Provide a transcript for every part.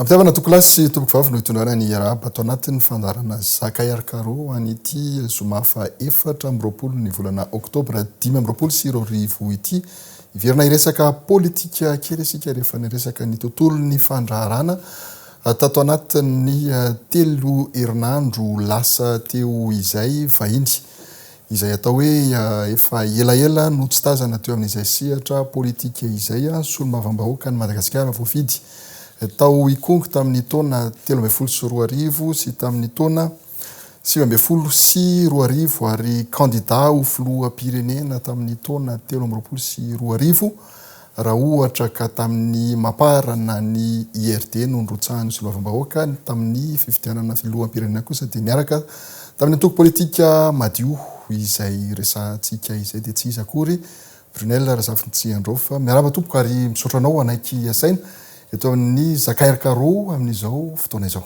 Ampiavana tokolasy tompoko vavy no hitondrana ny araba ato anatin'ny fandarana Zakay Arcaro an'ity zoma faha-efatra amby roapolo ny volana oktobra 2024 ity iverina iresaka politika kely isika rehefa niresaka ny tontolon'ny fandraharana tato anatin'ny telo herinandro lasa teo izay vahiny izay atao hoe efa elaela no tsy tazana teo amin'izay sehatra politika izay solomavambahoaka ny Madagasikara voafidy tao ikongo tamin'ny taona 13 sy tamin'ny taona 2024 ary candidat ho filoham-pirenena tamin'ny taona 13 raha ohatra ka tamin'ny maparana ny IRD nondrotsahan'ny solomavambahoaka tamin'ny fifidianana filoham-pirenena kosa dia niaraka tamin'ny antoko politika madio izay resantsika izay dia tsy izy akory Brunel Razafintsiandrofa miaraba tompoko ary misotranao anaiky asaina eto amin'ny Zakay Arcaro amin'izao fotoana izao.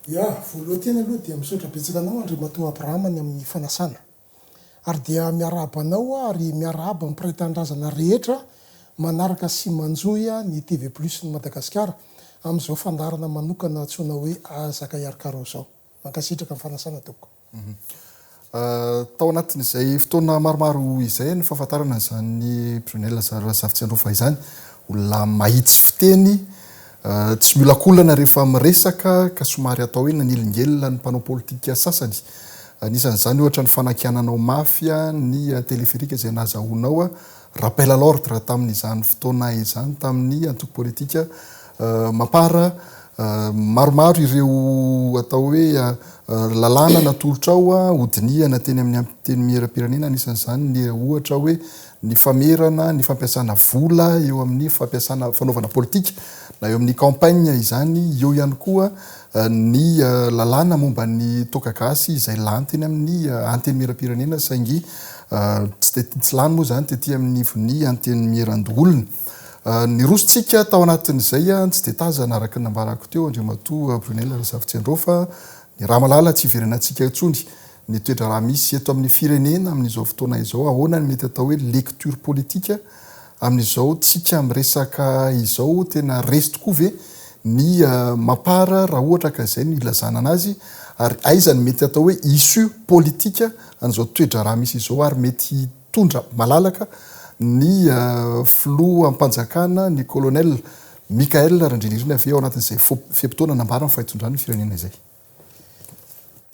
Ya, voalohany teny aloha dia misaotra betsaka anao Andriamatoa Abrahamany amin'ny fanasana. Ary dia miarahaba anao ary miarahaba amin'ny mpiray-tanindrazana rehetra manaraka sy manjoya ny TV Plus ny Madagasikara amin'izao fandarana manokana antsoina hoe Zakay Arcaro zao. Mankasitraka amin'ny fanasana tompoko. Tao anatin'izay fotoana maromaro izay ny fahafantarana izany Brunel Razafintsiandrofa izany olona mahitsy fiteny tsy miolakolana rehefa miresaka ka somary atao hoe nanilingelina ny mpanao politika sasany anisan'izany ohatra ny fanakiananao mafia ny telefirika izay nazahoanao rappel à l'ordre tamin'izany fotoana izany tamin'ny antoko politika mapara maromaro ireo atao hoe lalàna natolotra ao hodiniana teny amin'ny teny miera-pirenena anisan'izany ny ohatra hoe ny famerana ny fampiasana vola eo amin'ny fampiasana fanaovana politika na eo amin'ny campagne izany eo ihany koa ny lalàna momba ny tokagasy izay lany teny amin'ny anteny miera-pirenena saingy tsy lany moa zany tetỳ amin'ny vony anteny mieran-dolona ny rosotsika tao anatin'izay tsy dia tazana araka ny nambarako teo Andriamatoa Brunel Razafintsiandrofa ny raha malala tsy iverenantsika intsony ny toetra raha misy eto amin'ny firenena amin'izao fotoana izao ahoana ny mety atao hoe lecture politika amin'izao tsika miresaka izao tena resy tokoa ve ny mapara raha ohatra ka izay ny ilazana anazy ary aiza ny mety atao hoe issue politika an'izao toetra raha misy izao ary mety tondra malalaka ny filoha ampanjakana ny colonel Mikael Randrinirina avy ao anatin'izay fepitoana nambarany fahitondrany firenena izay.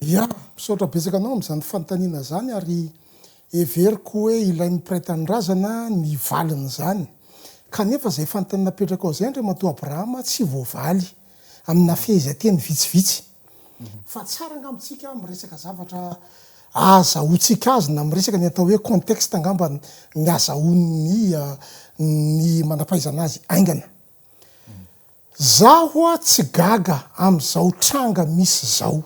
Ya, misaotra betsaka anao amin'izany fanontaniana zany ary everiko hoe ilain'ny mpiray-tanindrazana ny valiny zany. Kanefa izay fanontaniana petraka ao izay Andriamatoa Abrahama tsy voavaly amina fehezanteny vitsivitsy. Fa tsara angambontsika miresaka zavatra azahoantsika azy na miresaka ny atao hoe contexte angamba ny azahoany ny manam-pahaizana azy aingana. Zaho tsy gaga amin'izao tranga misy zao.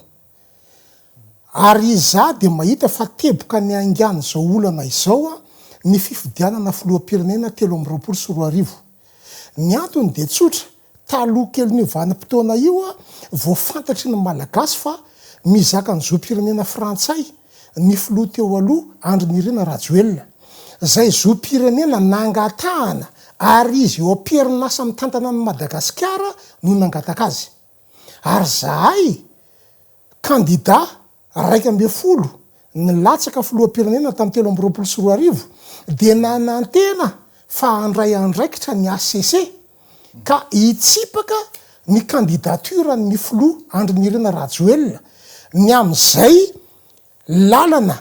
Ary za dia mahita fa teboka ny aingana izao olana izao ny fifidianana filoham-pirenena 13 ny antony dia tsotra taloha kely ny vanim-potoana io voafantatry ny malagasy fa mizaka ny zoam-pirenena frantsay ny filoha teo aloha Andrinirina Rajoelina izay zoam-pirenena nangatahana ary izy eo am-perinasa mitantana ny Madagasikara no nangataka azy ary zahay candidat 12 ny latsaka filoham-pirenena tamin'ny 13 dia nanantena fa handray andraikitra ny ACC ka hitsipaka ny candidature ny filoha Andrinirina Rajoelina ny amin'izay lalana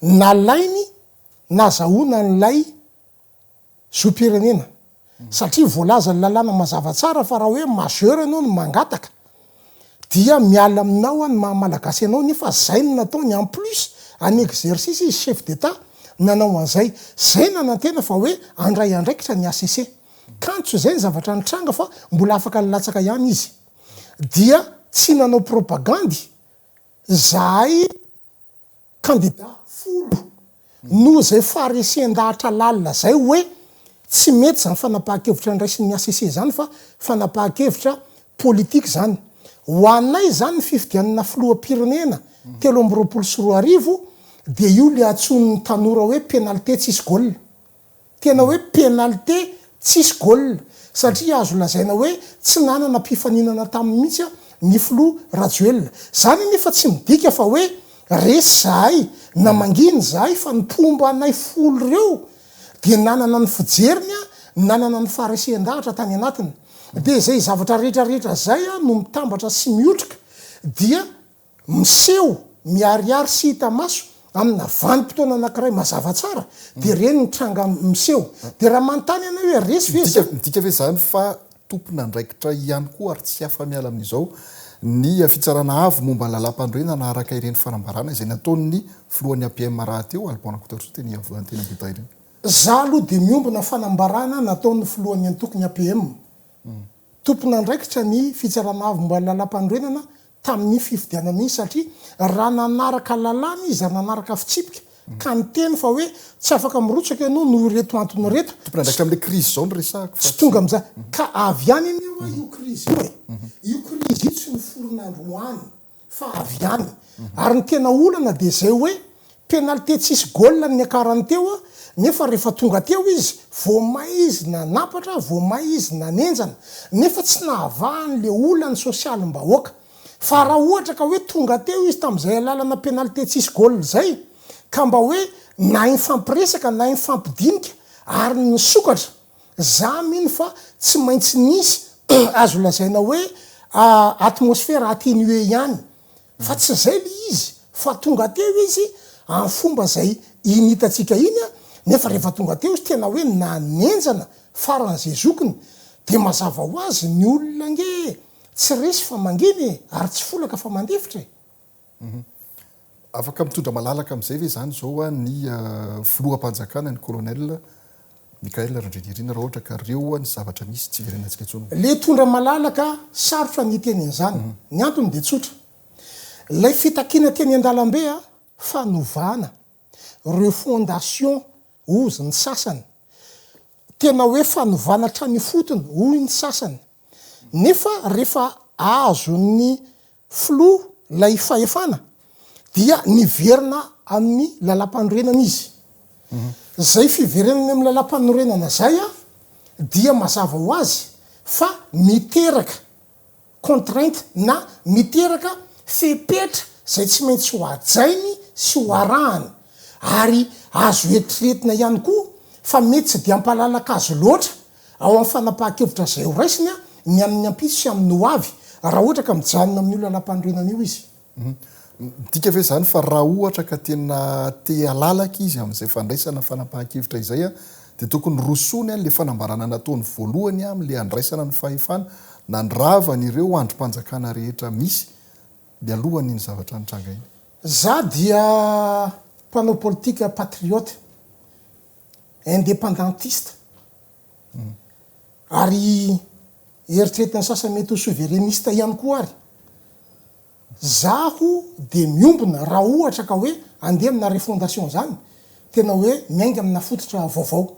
nalainy nazahoana n'ilay zoam-pirenena satria voalaza ny lalàna mazava tsara fa raha hoe majeur ianao no mangataka dia miala aminao ny mahamalagasy anao nefa zay no nataony en plus any exercice izy chef d'état nanao an'izay zay nanantena fa hoe andray andraikitra ny ACC kantso zay ny zavatra nitranga fa mbola afaka nilatsaka ihany izy dia tsy nanao propagandy zahay candidat folo no zay faresen-dahatra lalina zay hoe tsy mety zany fanapahan-kevitra ndraisy ny ACC zany fa fanapahan-kevitra politika zany ho anay zany ny fifidianana filoham-pirenena 13 dia io le antson'ny tanora hoe pénalité tsisy gôl tena hoe pénalité tsisy gôl satria azo lazaina hoe tsy nanana mpifaninana taminy mihitsy ny filoha Rajoelina. Zany nefa tsy midika fa hoe resy zahay na manginy zahay fa nipomba anay folo reo de nanana ny fijeriny nanana ny faharesen-dahatra tany anatiny. De zay zavatra rehetrarehetra zay no mitambatra sy miotrika dia miseho miariary sy hita maso amina vanim-potoana anankiray mazava tsara de reny nitranga miseho. De raha manontany ianao hoe resy ve midika ve zany fa tompona andraikitra ihany koa ary tsy hafa miala amin'izao ny fitsarana avo momba ny lalam-pandroenana araka ireny fanambarana izay nataon'ny filohan'ny APM raha teo Albona Kotratsoa teny tena Beta ireny. Za aloha de miombona fanambarana nataon'ny filohan'ny antokony APM. Tompona andraikitra ny fitsarana avo momba ny lalam-pandroenana tamin'ny fifidianana iny satria raha nanaraka lalàna izy ary nanaraka fitsipika ka ny teny fa hoe tsy afaka mirotsaka ianao no reto antony reto. Tompona andraikitra amin'le krizy zao no resahako fa tsy tonga am'zay ka avy any iny io io krizy io e. Io krizy io tsy niforonandro hoany fa avy any. Ary ny tena olana de zay hoe penalité tsisy gôl ny akarany teo nefa rehefa tonga teo izy voamay izy nanapatra voamay izy nanenjana nefa tsy nahavahany le olany sosialim-bahoaka. Fa raha ohatra ka hoe tonga teo izy tam'izay alalana penalité tsisy gôl zay ka mba hoe na infampiresaka na infampidinika ary nisokatra za mino fa tsy maintsy nisy azo lazaina hoe atmosfera atténué ihany fa tsy zay le izy fa tonga teo izy amin'ny fomba zay initatsika iny nefa rehefa tonga teo izy tena hoe nanenjana faran'izay zokiny de mazava ho azy ny olona nge tsy resy fa manginy ary tsy folaka fa mandefitra. Afaka mitondra malalaka am'izay ve zany zao ny filoham-panjakana ny colonel Mikael Randrianirina raha ohatra ka reo ny zavatra misy tsy verenantsika intsony. Le tondra malalaka sarotra ny teny an'izany. Ny antony de tsotra. Lay fitakina teny an-dalambe fanovana reo fondation ozy ny sasany tena hoe fanovana trany fotony hoy ny sasany nefa rehefa azo ny filoha lay fahefana dia niverina amin'ny lalam-panorenana izy. Zay fiverenany amin'ny lalam-panorenana zay dia mazava ho azy fa miteraka contrainte na miteraka fepetra zay tsy maintsy ho ajainy sy ho arahany ary azo eritreretina ihany koa fa mety tsy de ampalalaka azy loatra ao amin'ny fanapahan-kevitra zay ho raisiny ny amin'ny ampiso sy amin'ny hoavy raha ohatra ka mijanona amin'ny olo lalam-panorenana io izy. Dika ve zany fa raha ohatra ka tena te alalaka izy amin'izay fandraisana fanapahan-kevitra izay de tokony rosony le fanambarana nataony voalohany amin'le andraisana ny fahefana nandravany ireo androm-panjakana rehetra misy de alohany iny zavatra nitranga iny. Za dia mpanao politika patriote indépendantiste ary eritreretiny sasany mety ho souverainiste ihany koa ary zaho de miombona raha ohatra ka hoe andeha amina refondation zany tena hoe miainga amina fototra vaovao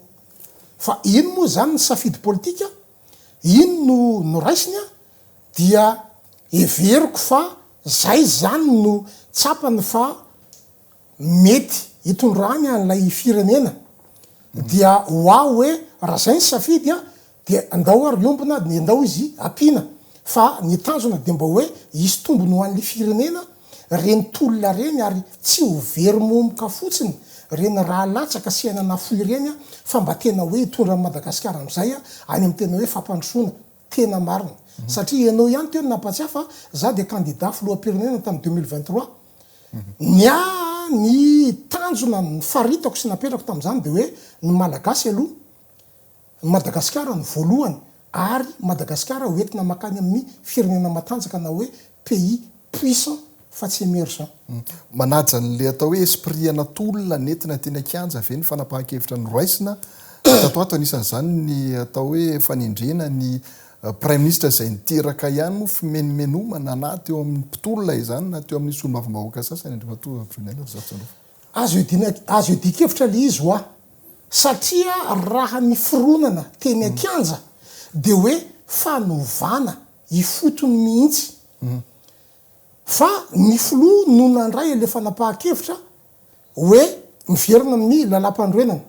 fa ino moa zany ny safidy politika ino no raisiny dia everiko fa zay zany no tsapany fa mety hitondrany an'lay firenena dia hoaho hoe raha zay ny safidy de andao ary iombona de andao izy ampina fa ny tanjona de mba hoe isy tombony ho an'le firenena reny tolona reny ary tsy ho very momoka fotsiny reny raha latsaka sy ainana fo ireny fa mba tena hoe hitondra Madagasikara am'izay any amin'ny tena hoe fampandrosoana tena marina satria ianao ihany teo nampatsiahy fa za de candidat filoham-pirenena tamin'ny 2023 ny tanjona ny faritako sy napetrako tamin'izany de hoe ny malagasy aloha Madagasikara ny voalohany ary Madagasikara hoentina makany amin'ny firenena matanjaka na hoe pays puissant fa tsy émergent. Manaja n'le atao hoe esprit anatolona nentina teny akianja ve ny fanapahan-kevitra ny raisina tatoato anisan'izany ny atao hoe fanendrena ny prime ministre izay niteraka ihany no fimenomenomana na teo amin'ny mpitolona izany na teo amin'ny solomavim-bahoaka sasany andrimatoa Brunel azo edikevitra le izy hoa satria raha ny fironana teny akianja de hoe fanovana ifotony mihitsy fa ny filoha no nandray le fanapahan-kevitra hoe miverina amin'ny lalam-pandroenana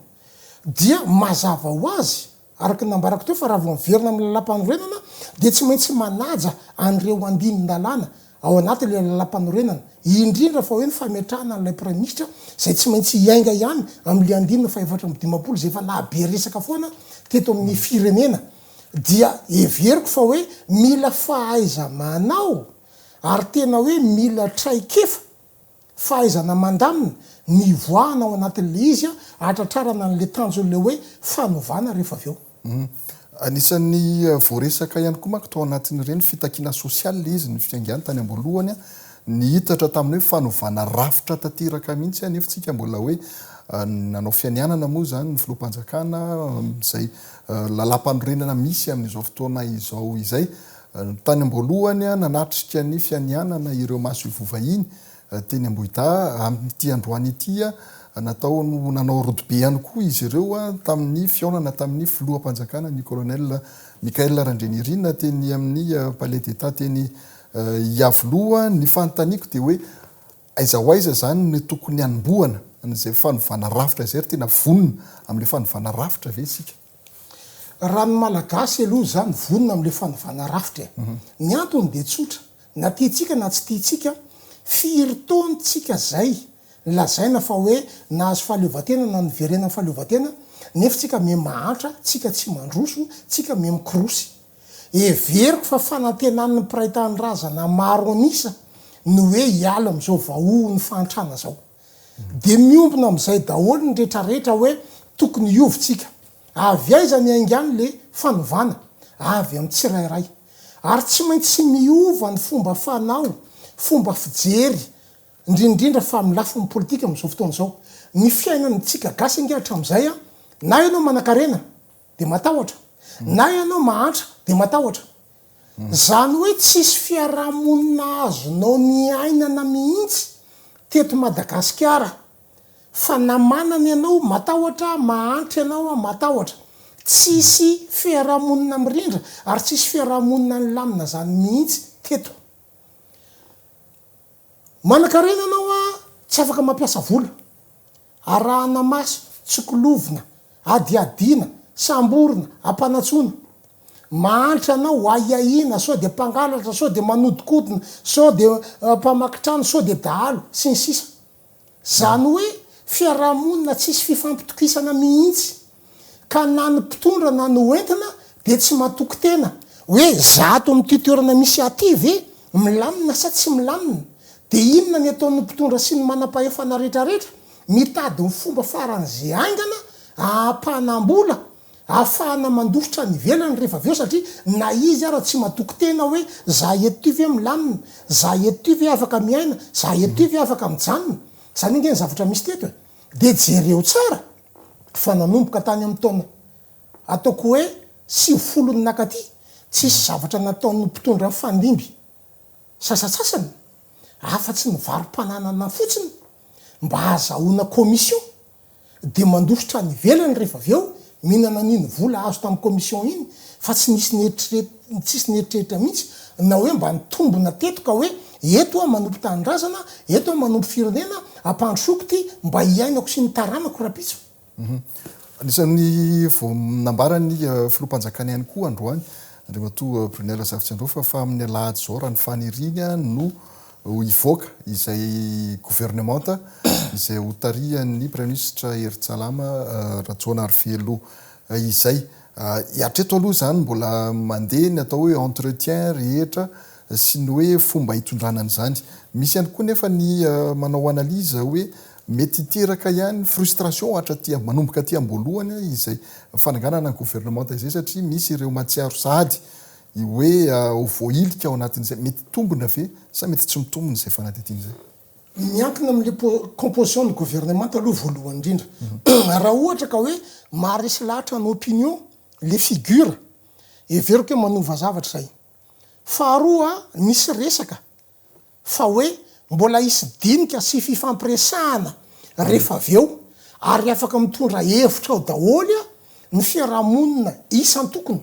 dia mazava ho azy araky nambarako teo fa raha vo miverina amin'ny lalam-panorenana de tsy maintsy manaja an'ireo andinin-dalàna ao anaty le lalam-panorenana indrindra fa hoe ny fametrahana n'ilay praministra zay tsy maintsy iainga ihany am'le andinina fa efatra amby dimapolo zay efa nahabe resaka foana teto amin'ny firenena dia everiko fa hoe mila fahaiza manao ary tena hoe mila traikefa fahaizana mandamina ny voahana ao anatin'le izy a atratrarana n'le tanjon'le hoe fanovana rehefa avy eo anisan'ny voaresaka ihany koa manko tao anatin'ireny fitakiana sosial izy ny fiangany tany amboalohany a ny hitatra tamin'ny hoe fanovana rafitra tanteraka mihitsy nefa tsika mbola hoe nanao fianianana moa zany ny filohampanjakana zay lalam-panorenana misy amin'izao fotoana izao izay tany amboalohany a nanatrika ny fianianana ireo maso ivovahiny teny Ambohida amin'ity androany ity a natao nanao rodobe ihany koa izy ireo a tamin'ny fiaonana tamin'ny filoham-panjakana ny colonel Michael Randrianirina teny amin'ny palais d'état teny Iavoloha ny fanontaniako de hoe aiza ho aiza zany ny tokony hanombohana n'izay fanovana rafitra zay tena vonona amin'le fanovana rafitra ve isika raha ny malagasy aloha zany vonona am'le fanovana rafitra ny antony de tsotra na tiatsika na tsy tiatsika firy-taontsika zay lazaina fa hoe nahazo fahaleovan-tena na niverena fahaleovan-tena nefa tsika me mahatra tsika tsy mandroso tsika me mikorosy everiko fa fanantenan'ny mpiraitany razana maro anisa ny hoe hiala am'izao vahoa ny fahantrana zao de miombona am'izay daholo ny rehetrarehetra hoe tokony iovontsika avy aiza ny aingany le fanovana avy amin'ny tsirairay ary tsy maintsy miova ny fomba fanao fomba fijery indrindrindra fa amin'ny lafin'ny politika am'izao fotoana zao ny fiainany tsika gasy angehatra am'izay a na ianao manan-karena de matahotra na ianao mahantra de matahotra zany hoe tsisy fiarahamonina azonao ny ainana mihitsy teto Madagasikara fa namanany ianao matahotra mahantra ianao a matahotra tsisy fiarahamonina mirindra ary tsisy fiarahamonina ny lamina zany mihitsy teto manan-karena anao a tsy afaka mampiasa vola arahana maso tsikolovina adiadina samborina ampanatsoana mahantra anao aiahina sao de mpangalatra sao de manodikodina sao de mpamakitrano sao de dahalo sy ny sisa zany hoe fiarahamonina tsisy fifampitokisana mihitsy ka na ny mpitondra na ny oentina de tsy matoky tena hoe zato am'ty toerana misy aty ve milamina sa tsy milamina de inona ny ataon'ny mpitondra sy ny manam-pahefana rehetrarehetra mitady ny fomba faran'zay aingana ahapahanam-bola ahafahana mandositra ny velany rehefa avy eo satria na izy ara tsy matoky tena hoe za eto ty ve milamina za eto ty ve afaka miaina za eto ty ve afaka mijanona zany ingeny zavatra misy teto e de jereo tsara fa nanomboka tany amin'ny taona ataoko hoe 50 nakaty tsisy zavatra nataon'ny mpitondra fandimby sasatsasany afa-tsy ny varom-pananana fotsiny mba azahoana komision de mandositra ny velany rehefa avy eo mihinana n'iny vola azo tamin'ny komision iny fa tsy nisy neritreritra mihitsy na hoe mba nitombona teto ka hoe eto a manompo tanindrazana eto a manompo firenena ampandrosokoty mba hiainako sy ny taranako rapitso anisan'ny vo nambarany filohampanjakana ihany koa androany andriamato Brunel Zavitsy Androfa fa amin'ny alahady zao raha ny fanirinya no ivoaka izay gouvernementa izay hotarian'ny praministra Heritsalama Rajoana Arvelo izay hatreto aloha zany mbola mandeha ny atao hoe entretien rehetra sy ny hoe fomba hitondranana zany misy ihany koa nefa ny manao analyse hoe mety hiteraka ihany frustration hatraty manomboka aty amboalohany izay fananganana ny gouvernementa izay satria misy ireo matsiaro sady hoe ho voailika ao anatin'izay mety tombona ve sa mety tsy mitombona zay fanadidiny zay miankina am'le composition ny gouvernement aloha voalohany indrindra raha ohatra ka hoe maharesy lahatra ny opinion le figure everiko hoe manova zavatra zay faharoa misy resaka fa hoe mbola isy dinika sy fifampiresahana rehefa avy eo ary afaka mitondra hevitra ao daholy a ny fiarahamonina isan-tokony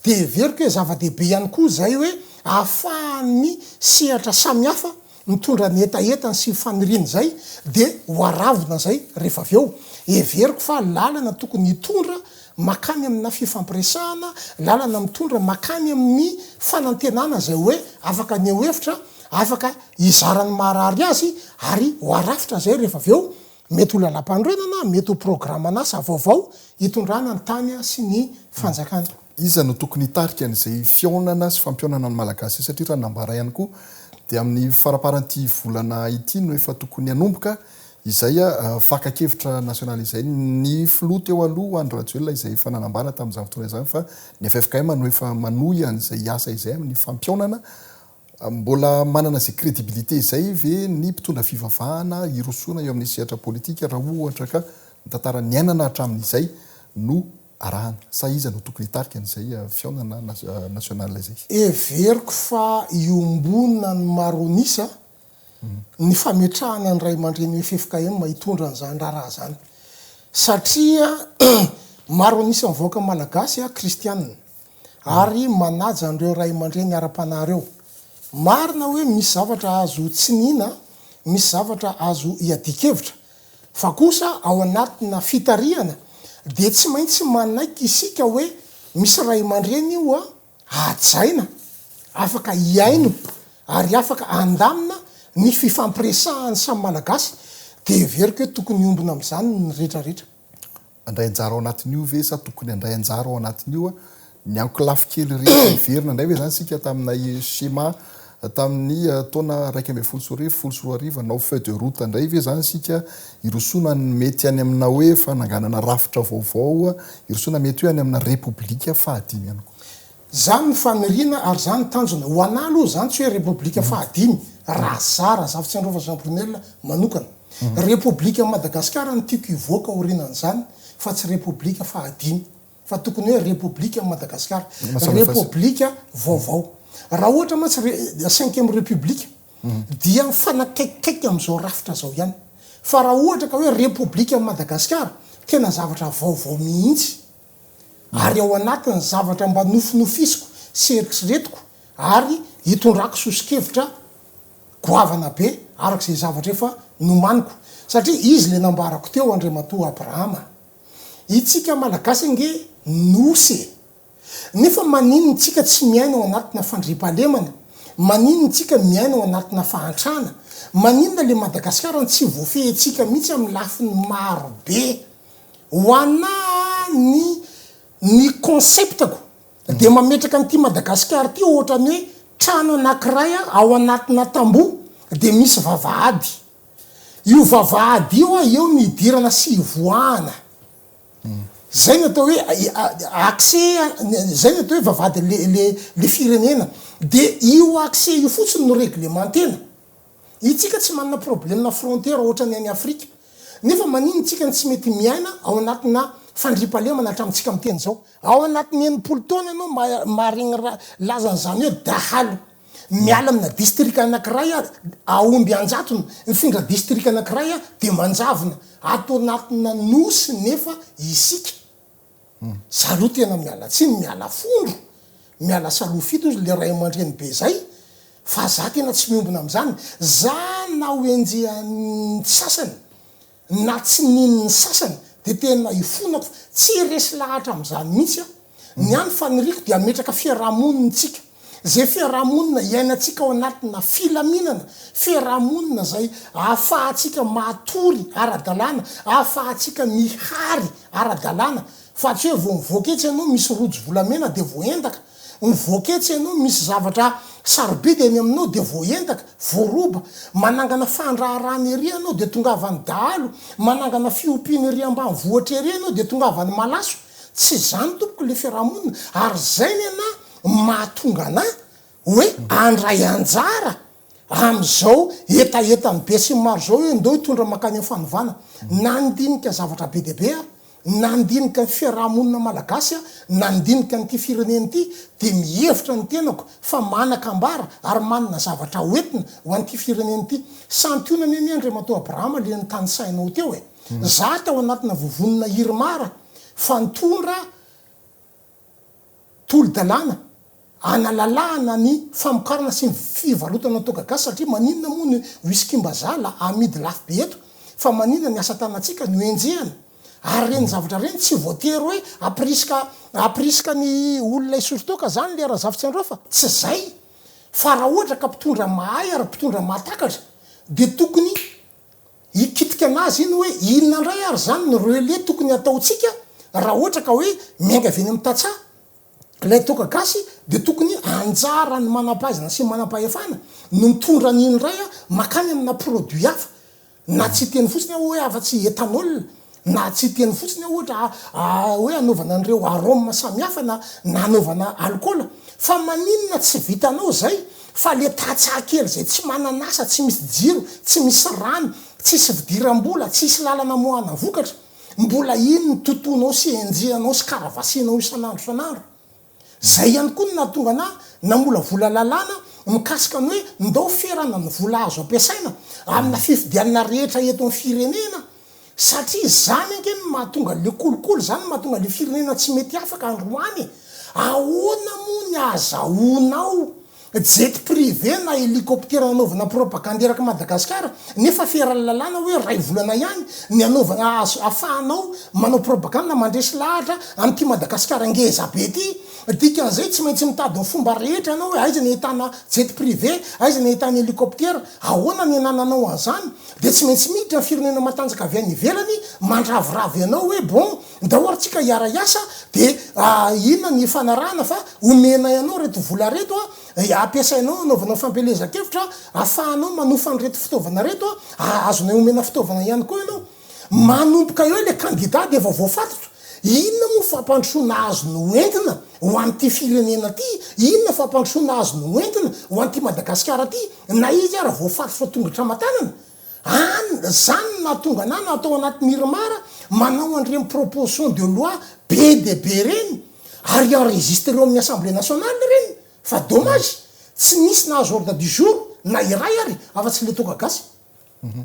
de everiko hoe zava-dehibe ihany koa zay hoe ahafahany sehatra samihafa mitondra ny etaetany sy faniriny zay de ho aravina zay rehefa avy eo everiko fa lalana tokony hitondra makany amina fifampiresahana lalana mitondra makany amin'ny fanantenana zay hoe afaka ny hevitra afaka izarany marary azy ary hoarafitra zay rehefa avy eo mety ho lalam-pandroenana mety ho programana asa vaovao hitondrana ny tany sy ny fanjakana. Iza no tokony hitarika an'izay fionana sy fampionana ny malagasy satria raha nambara ihany koa dia amin'ny faraparanty volana ity no efa tokony hanomboka izay fakakevitra nasional izay ny filoha teo aloha Andry Rajoelina izay efa nanambara tamin'izany fotoana izany fa ny FFKM no efa manohy an'izay asa izay amin'ny fampionana mbola manana zay crédibilité izay ve ny mpitondra fivavahana irosona eo amin'ny sehatra politika raha ohatra ka ny tantara niainana hatramin'izay no arahana sa iza no tokony hitarika an'izay fionana national izay. Everiko fa iombonina ny maronisa ny fametrahana ny ray aman-dreny FFKM hitondra an'izany raharaha zany satria maronisa mivoaka malagasy kristianina ary manaja an'ireo ray aman-dreny ara-panahy reo. Marina hoe misy zavatra azo tsinina misy zavatra azo iadikevitra fa kosa ao anatina fitariana de tsy maintsy manaiky isika hoe misy ray aman-dreny io ajaina afaka iaino ary afaka andamina ny fifampiresahany samy malagasy de everiko hoe tokony iombona am'izany ny rehetrarehetra. Andray anjara ao anatin'io ve sa tokony andray anjara ao anatin'io ny ankolafy kely rehetra iverina indray hoe zany sika taminay schéma tamin'ny taona 1 nao feuille de route indray ve zany sika irosona mety any amina hoe fananganana rafitra vaovao irosona mety hoe any amina république fahadimy ihany koa. Zany ny faniriana ary zany tanjona ho ana aloha zany tsy hoe république fahadimy raha zara zavatra androva Jean Brunel manokana. République Madagasikara ny tiako ivoaka orinan'izany fa tsy république fahadimy fa tokony hoe république Madagasikara république vaovao. Raha ohatra matsy 5e république dia mifanakaikikaiky am'izao rafitra zao ihany fa raha ohatra ka hoe république Madagasikara tena zavatra vaovao mihitsy ary ao anatiny zavatra mba nofinofisiko sy eritreretiko ary hitondrako sosikevitra goavana be arak'izay zavatra efa nomaniko satria izy le nambarako teo Andriamatoa Abrahama itsika malagasy nge nosy nefa maninona tsika tsy miaina ao anatina fandriampahalemana maninona tsika miaina ao anatina fahantrana maninona le Madagasikara tsy voafehintsika mihitsy amin'ny lafiny maro be ho ana ny conceptako de mametraka n'ity Madagasikara ty ohatrany hoe trano anankiray ao anatina tamboho de misy vavahady io vavahady io eo midirana sy voana zay natao hoe accès zay natao hoe vavahady le firenena de io accès io fotsiny no réglementena itsika tsy manana problème na frontière ohatrany any Afrika nefa manino tsika tsy mety miaina ao anatina fandriampahalemana hatramintsika miteny zao ao anatin'ny enimpolo taona ianao marigny lazan'izany hoe dahalo miala amina district anankiray aomby anjatony mifindra district anankiray de manjavona ato anatina nosy nefa isika saloha tena miala tsiny miala fondro miala saloha fito le ray aman-dreny be zay fa za tena tsy miombona am'izany za na oenjean'ny sasany na tsy nin'ny sasany de tena ifonako tsy resy lahatra am'izany mihitsy ny any faniriko de ametraka fiarahamonina tsika zay fiarahamonina iainatsika ao anatina filaminana fiarahamonina zay ahafahatsika matory ara-dalàna ahafahatsika mihary ara-dalàna fa tsy hoe vo mivoaketsy ianao misy rojo volamena de voendaka mivoaketsy ianao misy zavatra sarobidy eny aminao de voendaka voaroba manangana fandraharany ery anao de tongavany dahalo manangana fiompiana ery ambany vohatra ery anao de tongavany malaso tsy zany tompoko le fiarahamonina ary zay ny ana mahatonga anahy hoe andray anjara am'izao etaetany be sy maro zao hoe ndao hitondra makany amin'ny fanovana nandinika zavatra be deabe nandinika ny fiarahamonina malagasy nandinika nyty fireneny ty de mihevitra ny tenako fa manakambara ary manana zavatra hoentina ho an'ty fireneny ty santionany any Andriamatoa Abrahama le nytany sainao teo za tao anatina vovonina hirmara fantondra tolo-dalàna analalahana ny famokarana sy ny fivarotana togagasy satria maninona moa ny whisky mbazala amidy lafo be eto fa maninona ny asa tanatsika ny oenjehana ary reny zavatra reny tsy voatery hoe aprisika ny olona isosotoka zany le raha zavitsy andreo fa tsy zay fa raha ohatra ka mpitondra mahay ary mpitondra mahatakatra de tokony ikitika anazy iny hoe inona ndray ary zany ny relais tokony ataotsika raha ohatra ka hoe miainga avy eny amin'ny tatsaha lay toka gasy de tokony anjara ny manam-pahaizana sy manam-pahefana no mitondra an'iny ray a makany amina produit hafa na tsy teny fotsiny aho hoe afa-tsy etanol na tsy teny fotsiny aho ohatra hoe anaovana an'ireo arôme samihafa na anaovana alcool fa maninona tsy vitanao zay fa le tatsaha kely zay tsy mananasa tsy misy jiro tsy misy rano tsisy fidiram-bola tsisy lalana moana vokatra mbola iny ny totonao sy enjehanao sy karavasinao isan'andro zay ihany koa ny nahatonga ana namola vola lalàna mikasika ny hoe ndao ferana ny vola azo ampiasaina amina fifidianana rehetra eto amin'ny firenena satria zany ankeny mahatonga le kolokolo zany mahatonga le firenena tsy mety afaka androany ahoana moa ny azahoanao jet privé na hélicoptère anaovana propagande eraky Madagasikara nefa ferana lalàna hoe ray volana ihany ny anaovana afahanao manao propagande mandresy lahatra amty Madagasikara ngeza be ty dikan'izay tsy maintsy mitady ny fomba rehetra anao hoe aiza ny ahitana jet privé aiza ny ahitana hélicoptère ahoana ny anananao an'izany de tsy maintsy miditra ny firenena matanjaka avy any ivelany mandraviravy anao hoe bon ndao arytsika hiara iasa de inona ny fanarahana fa omena ianao reto vola reto ampiasainao anaovanao fampelezan-kevitra afahanao manofa ny reto fitaovana reto azonay omena fitaovana ihany koa ianao manomboka eo le candidat de efa voafatotro inona moa fampandrosoana azo no entina ho an'ty firenena ty inona fampandrosoana azo no entina ho an'ty Madagasikara ty na izy ara voafatotro fa tongotra matanana zany nahatonga ana natao anaty mirimara manao an'ireny proposition de loi be de be reny ary enregistré amin'ny assemblée nationale reny fa dommage tsy nisy nahazo ordre du jour na iray ary afa-tsy le toka gasy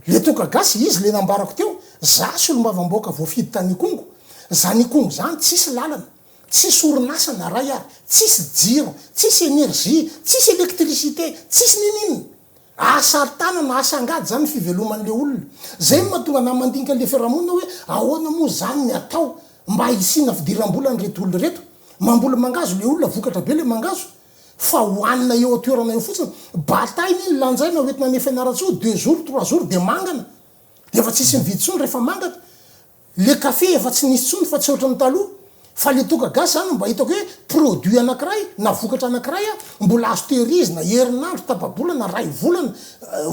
le toka gasy izy le nambarako teo za sy olombavamboaka voafidy tany Kongo zany Kongo zany tsisy lalana tsisy orinasa na ray ary tsisy jiro tsisy énergie tsisy électricité tsisy ninina asa tanana asa angady zany fiveloman'le olona zay mahatonga na mandinika le fiarahamonina hoe ahoana moa zany ny atao mba hisina fidiram-bola ny reto olona reto mambola mangazo le olona vokatra be le mangazo fa hoanina eo atoerana eo fotsiny bataille iny lanjaina hoentina ny fianaratso 2 jours 3 jours de mangana de efa tsisy mividy tsony rehefa mangana le café efa tsy nisy tsony fa tsy oatra ny taloha fa le toka gasy zany mba hitako hoe produit anankiray na vokatra anankiray mbola azo tehirizina herinandro tapabolana ray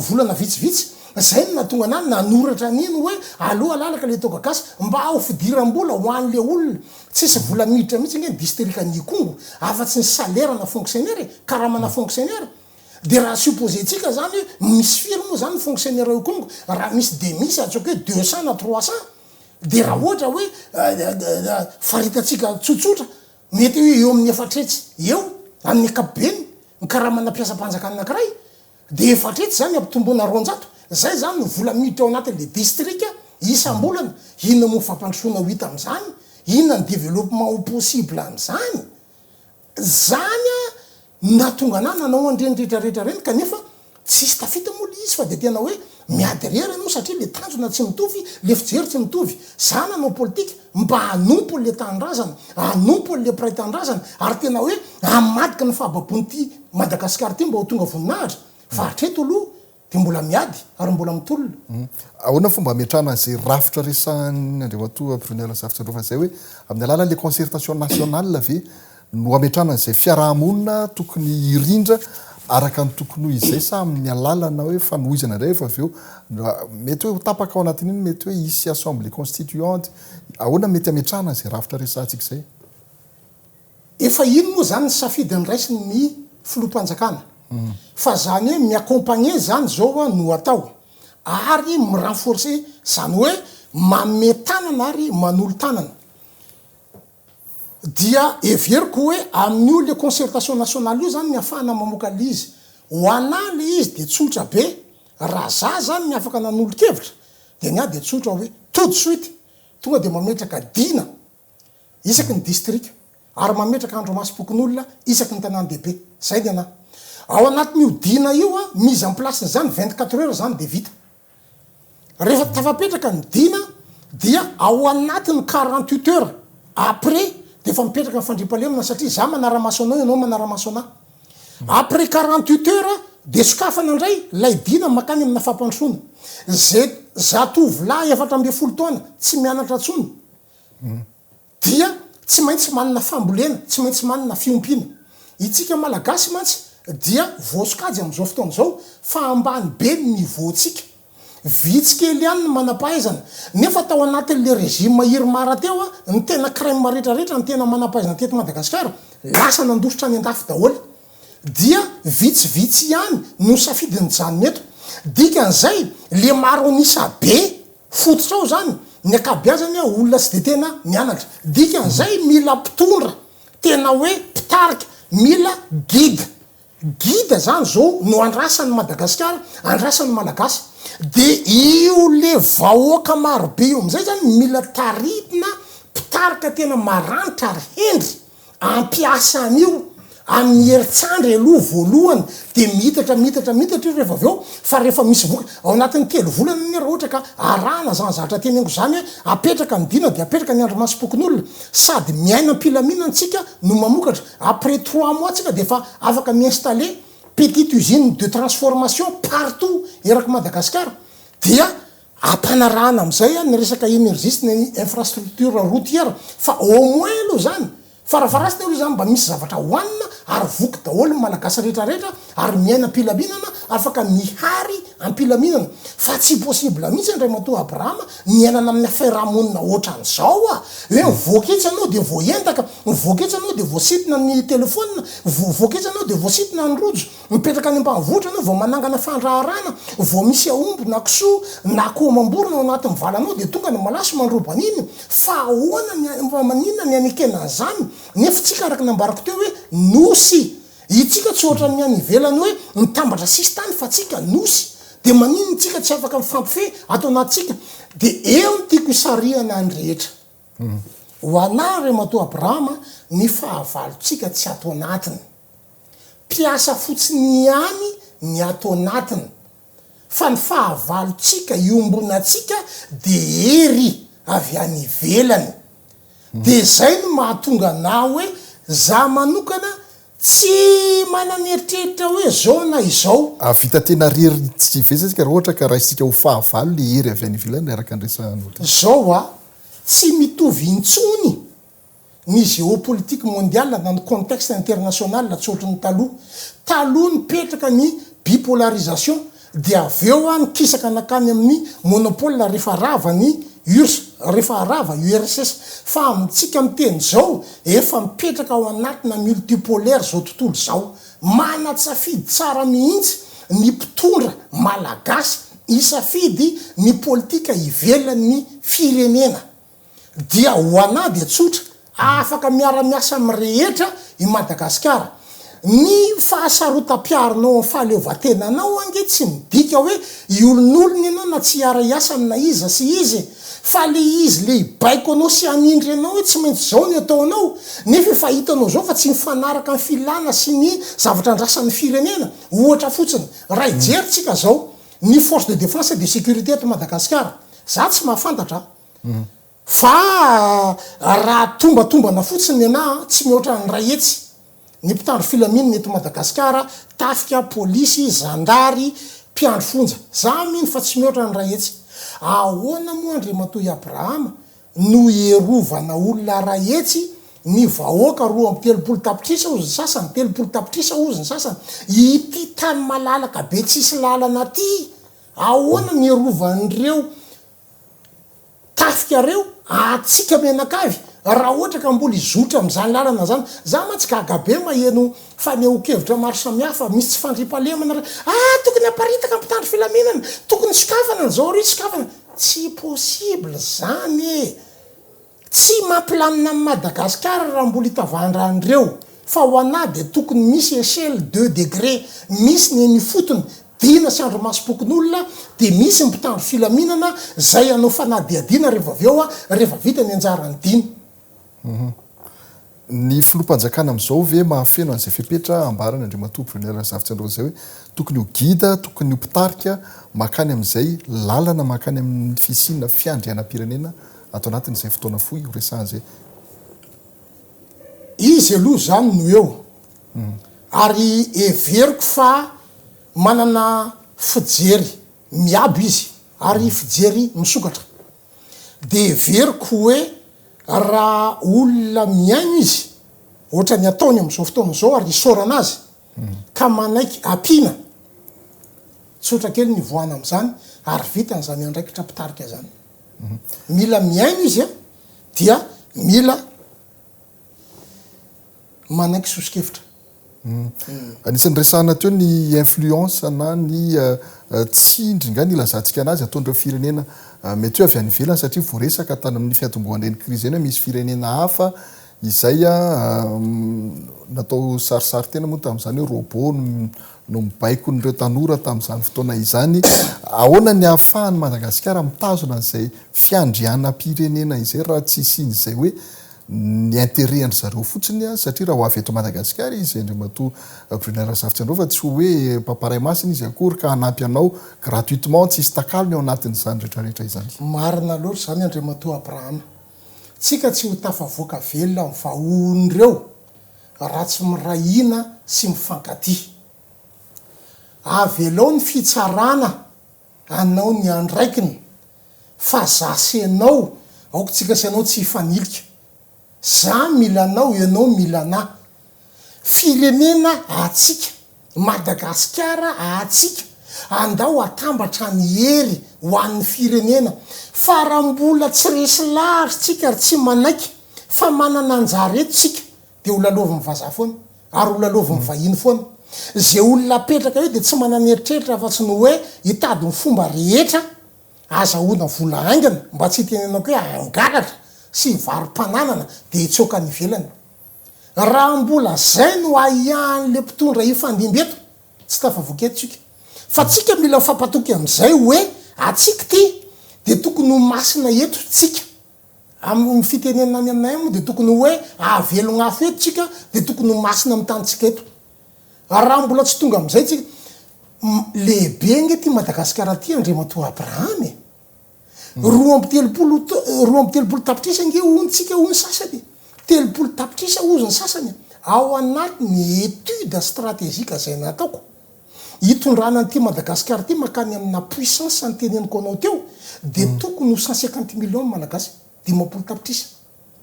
volana vitsivitsy zay no nahatonga anany nanoratra an'iny hoe aloha alalaka le toka gasy mba ho fidiram-bola ho an'le olona tsisy vola miditra mihitsy nge distrika ny Kongo afa-tsy ny salaire na fonctionnaire karamana fonctionnaire de raha supposetsika zany hoe misy firy moa zany fonctionnaire eo Kongo raha misy de misy atsoka hoe 200 na 300 de raha ohatra hoe faritatsika tsotsotra mety hoe eo amin'ny efatretsy eo amin'ny akapobeny ny karamana mpiasa-panjaka anankiray de efatretsy zany ampitomboana 200 zay zany no vola miditra ao anatin'le distrika isam-bolana inona moa fampandrosoana ho hita am'izany inona ny développement possible am'izany zany natonga ana nanao andreny rehetrarehetra reny kanefa tsisy tafita moa le izy fa de tena hoe miady rery anao satria le tanjona tsy mitovy le fijery tsy mitovy za nanao politika mba hanompo le tanindrazana hanompo le pray tanindrazana ary tena hoe amadika ny fahababonyty Madagasikara ty mba ho tonga voninahitra fa hatreto aloha de mbola miady ary mbola mitolona ahoana fomba ametrana zay rafitra resan'ny andriamatoa Prunella Zavotsoandrova zay hoe amin'ny alalan'le concertation nationale ve no ametrana zay fiarahamonina tokony hirindra araka ny tokony ho izay sa amin'ny alalana hoe fanohizana indray efa avy eo mety hoe ho tapaka ao anatin'iny mety hoe hisy assemblée constituante ahoana mety ametrana zay rafitra resantsika zay efa ino moa zany ny safidy ny raisiny ny filoham-panjakana fa zany hoe miaccompagner zany zao no atao ary mirenforcer zany hoe mame tanana ary manolo tanana dia everiko hoe amin'io le concertation nationale io zany ny afahana mamoaka le izy ho ana le izy de tsotra be raha za zany ny afaka nanolo-kevitra de nya de tsotra hoe tout de suite tonga de mametraka dina isaky ny district ary mametraka andro masom-pokon'olona isaky ny tanàn-dehibe zay de ana ao anatin'io dina io mise en place zany 24 heures zany de vita rehefa tafapetraka ny dina dia ao anatiny 48 heures après de efa mipetraka ny fandriam-pahalemana satria za manara-maso anao ianao manara-maso anay après 48 heures de sokafana indray lay dina makany amina fampandrosoana zay zatovolahy 14 taona tsy mianatra tsony dia tsy maintsy manana fambolena tsy maintsy manana fiompiana itsika malagasy mantsy dia voasokajy am'izao fotoana zao fa ambany be ny nivoantsika vitsikely ihany ny manam-pahaizana nefa tao anatin'le régime mahiry mara teo a ny tena crème rehetrarehetra ny tena manam-pahaizana teto Madagasikara lasa nandositra any an-dafy daholo dia vitsivitsy ihany no safidiny jany eto dikan'izay le maro anisa be fototra ao zany ny akabeazany a olona tsy de tena mianatra dikan'izay mila mpitondra tena hoe mpitarika mila gida zany zao no andrasan'ny Madagasikara andrasan'ny malagasy de io le vahoaka marobe io am'izay zany mila taritina mpitarika tena maranitra ary hendry ampiasa an'io amin'ny heritsandry aloha voalohany de mitatra io rehefa avy eo fa rehefa misy voka ao anatin'ny 3 volana ny raha ohatra ka arana zany zavatra teny ango zany hoe apetraka ny dina de apetraka ny andro masom-pokon'olona sady miaina am-pilamina antsika no mamokatra après 3 mois tsika de efa afaka miinstaller petite usine de transformation partout eraky Madagasikara dia ampanarahana am'izay a ny resaka énergie sy ny infrastructure routière fa au moins aloha zany farafarasy aloha zany mba misy zavatra hoanina ary voky daholo malagasy rehetrarehetra ary miaina am-pilaminana afaka mihary am-pilaminana fa tsy possible mihitsy ndray matoa Abrahama miainana amin'ny fiarahamonina ohatran'izao a hoe mivoaketsy anao de voaentaka mivoaketsy anao de voasitina ny telefônina voaketsy anao de voasitina ny rojo mipetraka any ambanivohitra anao vao manangana fandraharana vao misy aomby na kisoa na koa mamborona ao anatin'ny valanao de tonga ny malaso mandrobaniny fa ahoana maninona ny anekena zany nefa tsika araky nambarako teo hoe nosy itsika tsy ohatra ny any ivelany hoe mitambatra sisy tany fa tsika nosy de maninony tsika tsy afaka mifampife ato anatsika de eo ny tiako isariana any rehetra ho ana re matoa Abrahama ny fahavalotsika tsy ato anatiny mpiasa fotsiny ihany ny ato anatiny fa ny fahavalotsika iombonantsika de ery avy any ivelany de zay no mahatonga na hoe za manokana tsy mananeritreritra hoe zao na izao vita tena rery tsy vesasika raha ohatra ka raha isika ho fahavalo le hery avy any ivelany araka andresan'olo zao a tsy mitovy intsony ny géopolitique mondiale na ny contexte international tsotrany taloha nipetraka ny bipolarisation de aveo a nikisaka nakany amin'ny monopole rehefa rava ny URSS rehefa rava URSS fa amitsika miteny zao efa mipetraka ao anatina multipolaire zao tontolo zao manatsafidy tsara mihitsy ny mpitondra malagasy isafidy ny politika ivelan'ny firenena dia ho ana de tsotra afaka miara-miasa am'rehetra i Madagasikara ny fahasarotam-piarinao amin'ny fahaleovatenanao ange tsy midika hoe iolon'olony ianao na tsy hiara-iasa amina iza sy izy fa le izy le ibaiko anao sy anindry anao hoe tsy maintsy zao ny ataonao nefa efa hitanao zao fa tsy mifanaraka ny filana sy ny zavatra andrasan'ny firenena ohatra fotsiny raha ijeritsika zao ny force de défense et de sécurité eto Madagasikara za tsy mahafantatra fa raha tombatombana fotsiny ana tsy mihoatra ny ray etsy ny mpitandro filaminana eto Madagasikara tafika polisy zandary mpiandro fonja za mino fa tsy mihoatra ny ray etsy ahoana moa andre matoy Abrahama no ierovana olona ray etsy ny vahoaka 2 tapitrisa ozy ny sasany 3 tapitrisa ozy ny sasany ity tany malalaka be tsisy lalana ty ahoana mierovandreo tafika reo atsika menakavy raha ohatra ka mbola izotra am'zany lalana zany za ma tsy gagabe maheno faneho-kevitra maro samihafa misy tsy fandripalemana tokony aparitaka mpitandro filaminana tokony sokafana zao ry sokafana tsy possible zany e tsy mampilamina amin'ny Madagasikara raha mbola hitavandrandreo fa ho ana de tokony misy échelle 2 degré misy ny fotony dina sy andro masom-pokon'olona de misy mpitandro filaminana zay anao fanadiadina rehefa aveo a rehefa vita ny anjarany dina ny filoam-panjakana amin'izao ve mahafeno an'izay fepetra ambarana Andriamatoa Brunel Zavatra Androva zay hoe tokony ho gida, tokony ho mpitarika makany amin'izay lalana makany amin'ny fisinina fiandrianam-pirenena atao anatin'izay fotoana fohy ho resahan'izay. Izy aloha zany no eo ary everiko fa manana fijery miabo izy ary fijery misokatra de everiko hoe raha olona miaino izy ohatra ny ataony amin'izao fotoana zao ary isorana azy ka manaiky ampina tsotra kely ny voana amin'izany ary vitan'izany andraikitra mpitarika zany mila miaino izy a dia mila manaiky sosikevitra. Anisan'ny resahana teo ny influence na ny tsindringa ny ilazantsika anazy ataon'ireo firenena mety hoe avy any ivelany satria voaresaka tany amin'ny fiatombohan'ireny krizy eny hoe misy firenena hafa izay natao sarisary tena moa tamin'izany hoe robot no mibaiko n'ireo tanora tamin'izany fotoana izany. Ahoana ny ahafahany Madagasikara mitazona an'izay fiandrianam-pirenena izay raha tsy isian'izay hoe ny intérêt andry zareo fotsiny satria raha ho avy eto Madagasikara izy Andriamatoa Brunel Zavatra Androva tsy hoe mpamparay masina izy akory ka hanampy anao gratuitement tsisy takalony ao anatin'izany rehetrarehetra izany. Marina loatra zany Andriamatoa Abrahama. Tsika tsy ho tafavoaka velona amin'ny vahon'ireo raha tsy mirahina sy mifankatia. Avy elao ny fitsarana anao ny andraikiny fa zasenao aoko tsika sy anao tsy hifanilika. Za mila anao, ianao mila ana. Firenena atsika, Madagasikara atsika, andao atambatra ny hery ho an'ny firenena. Fa raha mbola tsy resy lary tsika ary tsy manaiky fa manana anjara eto tsika de ho lalova mivaza foana ary ho lalova mivahiny foana. Zay olona apetraka eo de tsy manana eritreritra fa tsy no hoe hitady ny fomba rehetra azahoana vola aingana mba tsy hitenenako hoe angalatra sy varim-pananana de hitsoka ny ivelany. Raha mbola zay no ahian'le mpitondra ifandimbeto tsy tafavoaka eto tsika fa tsika mila fampatoky amin'izay hoe atsika ty de tokony ho masina eto tsika amin'ny fitenenana any aminay moa de tokony hoe ahavelogna afo eto tsika de tokony ho masina amin'ny tanitsika eto. Raha mbola tsy tonga amin'izay tsika lehibe nge ty Madagasikara ty Andriamatoa Abrahama roa amby telopolo tapitrisa nge ontsika ho ny sasany 30 tapitrisa ozy ny sasany ao anatin'ny étude stratégique zay nataoko hitondrana ty Madagasikara ty makany amina puissance ny teneniko anao teo de tokony ho 150 millions malagasy 10 tapitrisa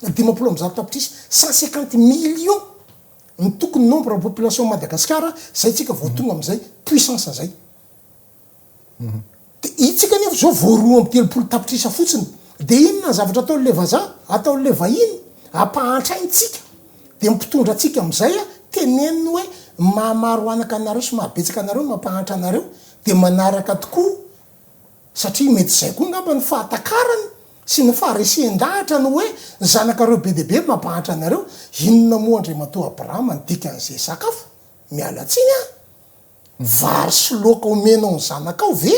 10 tapitrisa 150 millions ny tokony nombre de population Madagasikara zay tsika vao tonga am'izay puissance zay. De itsika nefa zao vao roa amby 30 tapitrisa fotsiny de inona zavatra ataon'le vaza ataon'le vahiny ampahantraintsika de mpitondra atsika am'izay teneniny hoe mahamaro anaka anareo sy mahabetsaka anareo mampahatra anareo de manaraka tokoa satria mety zay koa ngamba ny fahatakarany sy ny faharesen-dahatra no hoe zanakareo be deabe mampahatra anareo. Inona moa Andriamatoa Abrahama ny dikan'izay sakafo mialatsiny vary sy loka omenao ny zanakao ve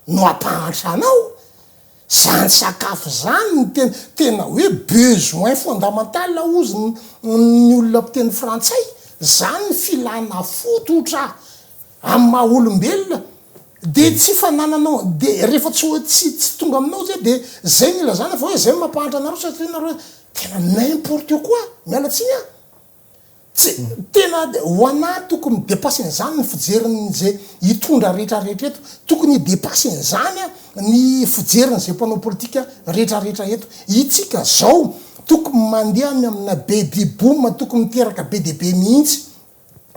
no ampahatra anao. Zany sakafo zany ny tena hoe besoin fondamental ozy ny olona mpiteny frantsay zany ny filana fototra amin'ny maha olombelona de tsy fanananao de rehefa tsy tonga aminao zay de zay ny ilazana fa hoe zay mampahatra anareo satria nareo tena n'importe quoi mialatsiny tena ho ana tokony dépassen'izany ny fijerin'zay hitondra rehetrarehetra eto tokony dépassen'izany ny fijerin'zay mpanao politika rehetrarehetra eto. Itsika zao tokony mandeha any amina baby boom tokony miteraka be de be mihitsy.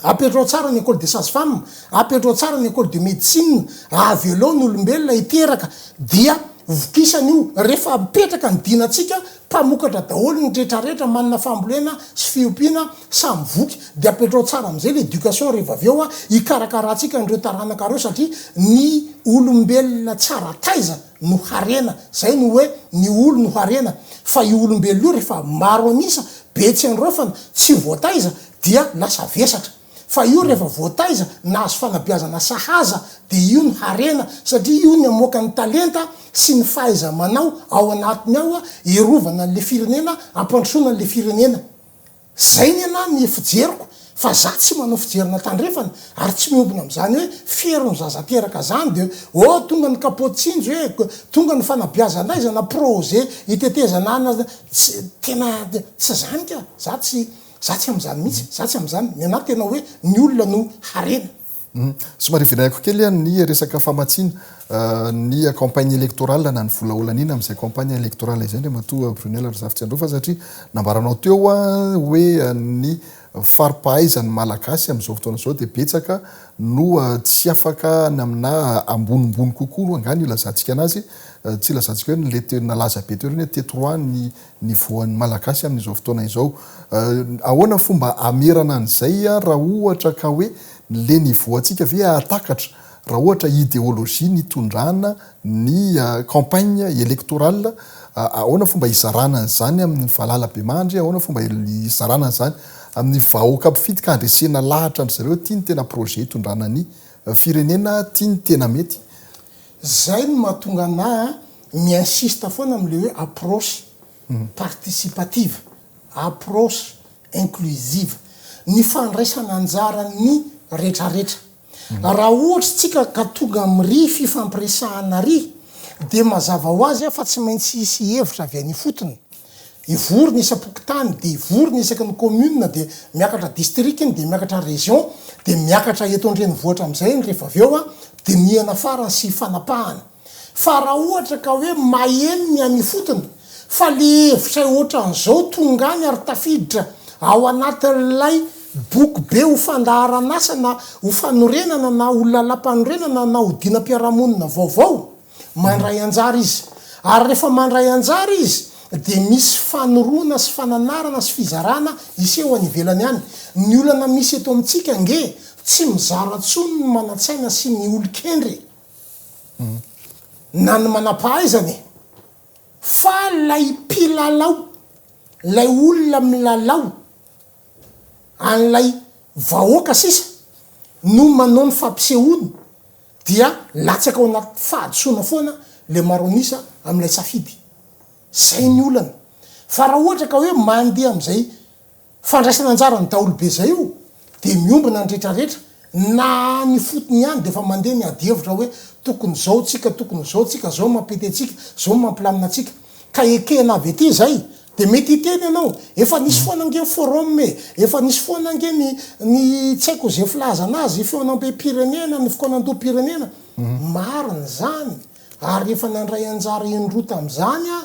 Apetrao tsara ny école de sage-femme, apetrao tsara ny école de médecine, avy elo ny olombelona hiteraka dia vokisany io rehefa mipetraka ny dinatsika mpamokatra daholo ny rehetrarehetra manana fambolena sy fiompiana samy voky de apetrao tsara am'izay l'éducation rehefa avy eo ikarakaratsika nireo taranakareo satria ny olombelona tsara taiza no harena zay no hoe ny olo no harena fa io olombelona io rehefa maro anisa betsy an'ireo fa tsy voataiza dia lasa vesatra fa io rehefa voataiza nahazo fanabeazana sahaza de io ny harena satria io ny amoaka ny talenta sy ny fahaiza manao ao anatiny ao irovana an'le firenena ampandrosoana an'le firenena zay ny ana ny fijeriko fa za tsy manao fijerina tandrefana ary tsy miombona am'izany hoe fiery ny zazateraka zany de tonga ny kapotsinjo hoe tonga ny fanabiazanaizana projet itetezana ana tena tsy zany ka za tsy am'izany mihitsy za tsy am'izany ny ana tena hoe ny olona no harena somary vinayako kely a ny resaka famatsina ny campagne électorale na ny volaolanina am'izay campagne électorale izay ndre matoa Brunel Razafy Tsyandrofa satria nambaranao teo a hoe ny faripahaizany malagasy am'izao fotoana zao de betsaka no tsy afaka ny amina ambonimbony kokoa angany io lazantsika anazy tsy lazantsika hoe le tena laza be teo reny hoe tetroa ny voan'ny malagasy amin'izao fotoana izao ahoana fomba amerana an'izay a raha ohatra ka hoe le nivoantsika ve atakatra raha ohatra idéologie ny tondrana ny campagne électorale ahoana fomba izarana an'izany amin'ny valala be mandry ahoana fomba izarana an'izany amin'ny vahoaka mpifitika andresena lahatra andry zareo tia ny tena projet itondrana ny firenena tia ny tena mety zay no mahatonga ana miinsiste foana am'le hoe approche participative approche inclusive ny fandraisana anjara ny rehetrarehetra raha ohatra tsika ka tonga am'ry fifampiresahana ry de mazava ho azy fa tsy maintsy isy hevitra avy any fotony ivory ny isa-pokotany de ivory ny isaky ny commune de miakatra district iny de miakatra région de miakatra eto andrenivohitra am'izay ny rehefa avy eo a de miana farany sy fanapahana fa raha ohatra ka hoe maheno ny any fotony fa le hevitra ohatra an'izao tonga any ary tafiditra ao anatin'lay boky be ho fandaharanasa na ho fanorenana na olona lam-panorenana na hodina-piarahamonina vaovao mandray anjara izy ary rehefa mandray anjara izy de misy fanorona sy fananarana sy fizarana iseho any ivelany any ny olana misy eto amitsika nge tsy mizara tsony ny manatsaina sy ny olokendry na ny manapahaizany fa lay mpilalao lay olona milalao an'lay vahoaka sisa no manao ny fampisehoany dia latsaka ao anaty fahadosoana foana le maronisa am'ilay safidy zay ny olana fa raha ohatra ka hoe mandeha am'izay fandraisana anjara ny daolobe zay io de miombina ny rehetrarehetra na ny fotony ihany de fa mandeha ny adihevitra hoe tokony zao tsika tokony zao tsika zao mampety atsika zao mampilamina atsika ka ekena avy ety zay de mety iteny ianao efa nisy foana nge forum efa nisy foana nge ny tsy haiko zay filaza anazy feonambe pirenena ny fikoanandoam-pirenena mariny zany ary efa nandray anjara enrota am'izany a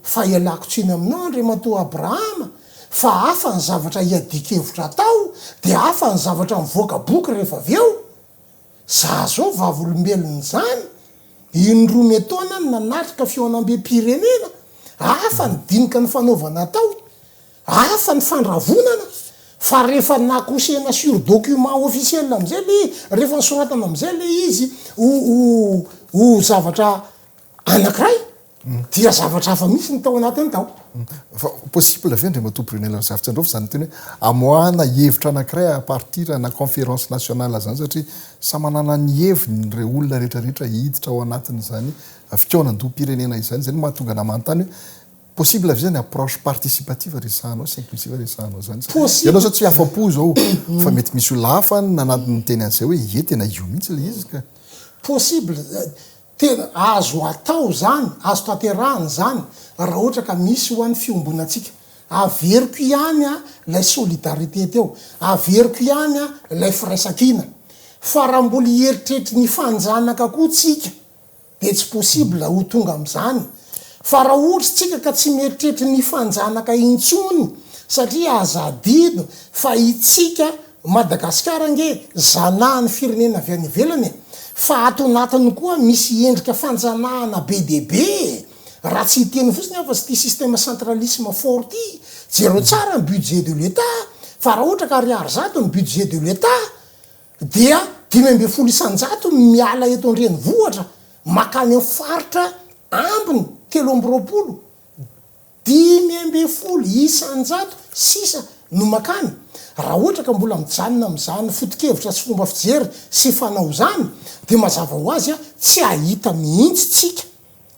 fa ialako tsiny aminao andre matoa Abrahama fa hafa ny zavatra iadikevitra atao de hafa ny zavatra mivoaka boky rehefa avy eo za zao vavolombelony zany indroa metaona ny nanatrika feonambe pirenena hafa ny dinika ny fanaovana atao hafa ny fandravonana fa rehefa nakosena sur document officiel am'izay le rehefa nysoratana am'izay le izy ho zavatra anankiray dia zavatra hafa misy ny tao anatiny tao fa possible ve ndre mato Brunel Razafy Tsyandrofa zany teny hoe amoahana hevitra anankiray a partir na conférence nationale zany satria samanana ny heviny re olona rehetrarehetra hiditra ao anatin'izany fitaonan-doam-pirenena izany zay no mahatonga namanontany hoe possible avy zany approche participative resahanao sy inclusive resahanao zany ianao zao tsy afa-po zao fa mety misy olona hafa nanatiny teny an'izay hoe ie tena io mihitsy le izy ka possible tena azo atao zany azo tanterahany zany raha ohatra ka misy ho an'ny fiombonatsika averiko ihany a lay solidarité teo averiko ihany a lay firaisakina fa raha mbola hieritrerity ny fanjanaka koa tsika de tsy possible ho tonga am'izany fa raha ohatra tsika ka tsy mieritrerity ny fanjanaka intsony satria azadino fa itsika Madagasikara nge zanahany firenena avy any ivelany fa ato anatiny koa misy endrika fanjanahana be debe raha tsy hiteny fotsiny afa sy ty système centralisme fort ty zero tsara ny budget de l'État fa raha ohatra ka ariary zato ny budget de l'État dia 5 isanjato miala eto andrenivohitra makany amin'ny faritra ambiny 320 5 isanjato sisa no makany raha ohatra ka mbola mijanona am'izany foto-kevitra sy fomba fijery sy fanao zany de mazava ho azy a tsy ahita mihitsy tsika